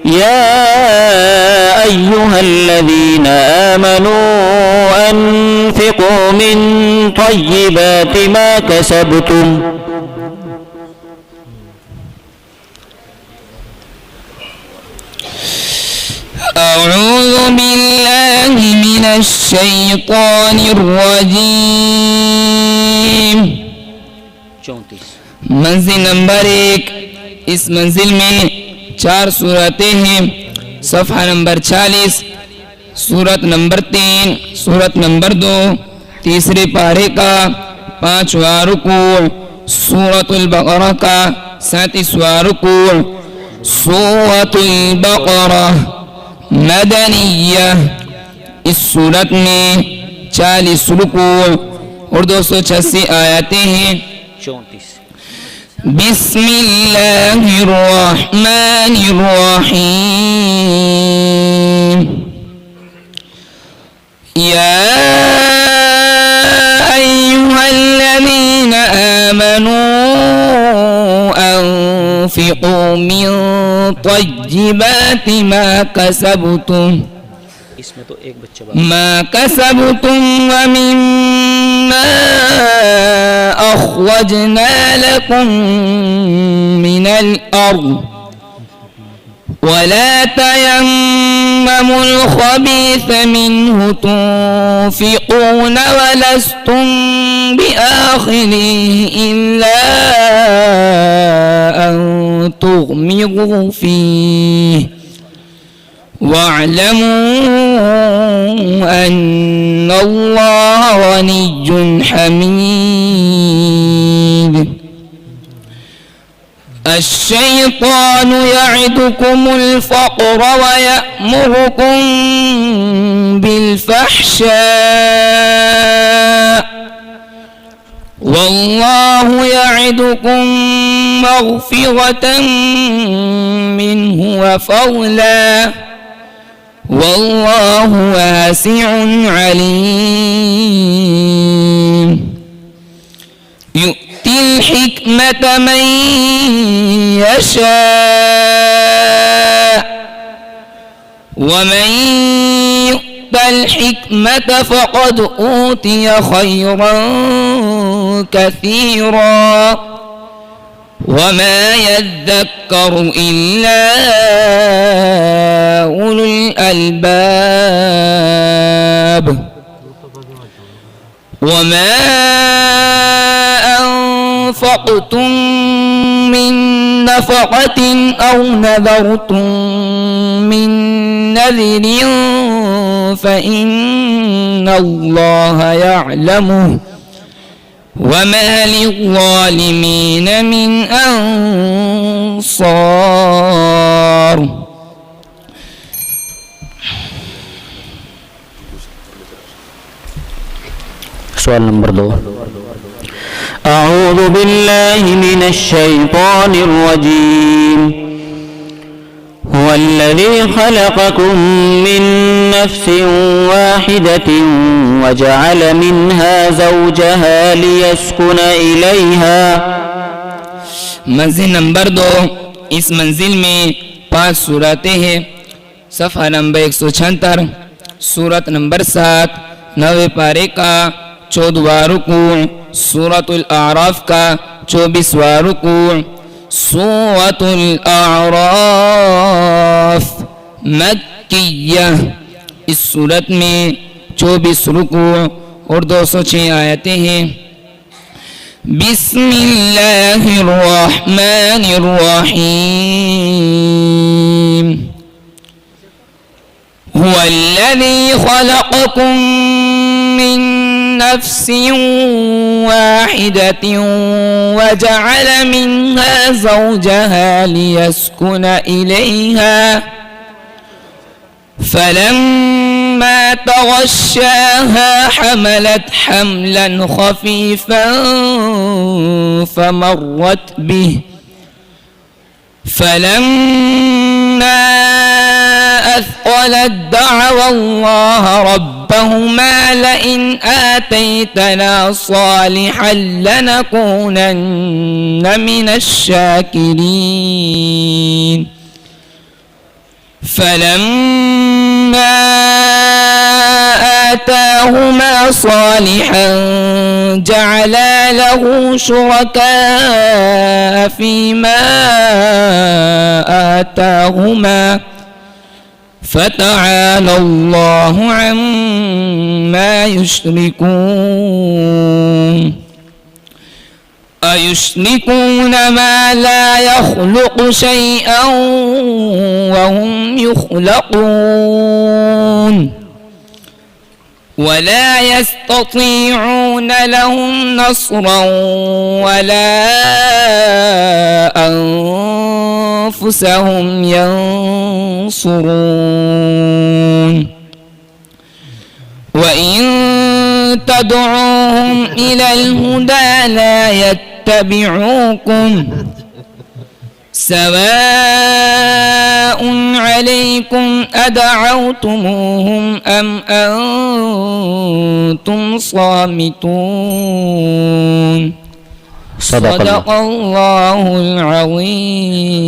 يا أيها الذين آمنوا أنفقوا من طيبات ما كسبتم أعوذ بالله من الشيطان الرجيم। मंजिल नंबर 1। इस मंजिल में 4 सूरतें हैं। सफ़हा नंबर 46, सूरत नंबर 3, सूरत नंबर 2, तीसरे पारे का 5वां रुकू, सूरतुल बकरा का 37वां रुकू। सूरतुल बकरा मदनिया। इस सूरत में 40 रुकू और 286 आयतें हैं। 34। बिस्मिल्लाहिर्रहमानिर्रहीम। या अय्युहल्लज़ीना आमनू अनफ़िक़ू मिन तय्यिबाति मा कसबतुम। इसमें तो एक बच्चा मा कसबतुम व मिम्मा अख़रजना लकुम मिनल अर्ज़ वला तयम्ममुल ख़बीथ मिन्हु तुन्फ़िक़ून वलस्तुम बिआख़िज़िही इल्ला अन तुग़मिज़ू फ़ीहि वाअलमू अन्नल्लाह गनिय्युन हमीद। अश्शैतान यअिदुकुमुल फ़क़्र व यअमुरुकुम बिल-फ़हशाअ वल्लाहु यअिदुकुम मग़फ़िरतन मिन्हु व फ़ज़ला वल्लाहु वासिउन अलीम। यु'तिल हिकमत मन यशा व मन यु'तल हिकमत फ़क़द ऊतिय खैरन कसीरा वमा यज़्ज़क्करु इल्ला उलुल अलबाब। वमा अनफ़क़्तुम मिन नफ़क़तिन औ नज़रतुम मिन नज़रिन फ़इन्नल्लाह यअलमुहु वमा लिज़्ज़ालिमीन मिन अंसार। सवाल नंबर 2। अऊज़ु बिल्लाहि मिनश शैतानिर रजीम। हुवल्लज़ी खलक़कुम मिन नफ्सिन वाहिदतिन वजअल मिन्हा ज़ौजहा लियस्कुन इलैहा। मंजिल नंबर 2। इस मंजिल में 5 सूरतें हैं। सफ़हा नंबर 176, सूरत नंबर 7, 9वें पारे का 14वां रुकू, सूरतुल आराफ का 24वां रुकू। सूरतुल आराफ मक्किया। इस सूरत में 24 रुकू और 206 आयतें हैं। बिस्मिल्लाहिर्रहमानिर्रहीम। हुवल्लज़ी खलक़कुम मिन नफ्सिन वाहिदतिन वजअल मिन्हा ज़ौजहा लियस्कुन इलैहा फलम्मा तग़श्शाहा हमलत हमलन खफ़ीफ़न फमर्रत बिही फलम्मा अथक़लत दअवा अल्लाह रब्बहुमा लइन आतैतना सालिहन लनकूनन्न मिनश शाकिरीन। فلما آتاهما صالحا جعلا له شركاء فيما آتاهما فتعالى الله عما يشركون أيشركون ما لا يخلق شيئا وهم يخلقون ولا يستطيعون لهم نصرا ولا أنفسهم ينصرون وإن تدعوهم إلى الهدى لا يتبعوكم سواء عليكم أدعوتموهم أم أنتم صامتون. صدق الله العظيم.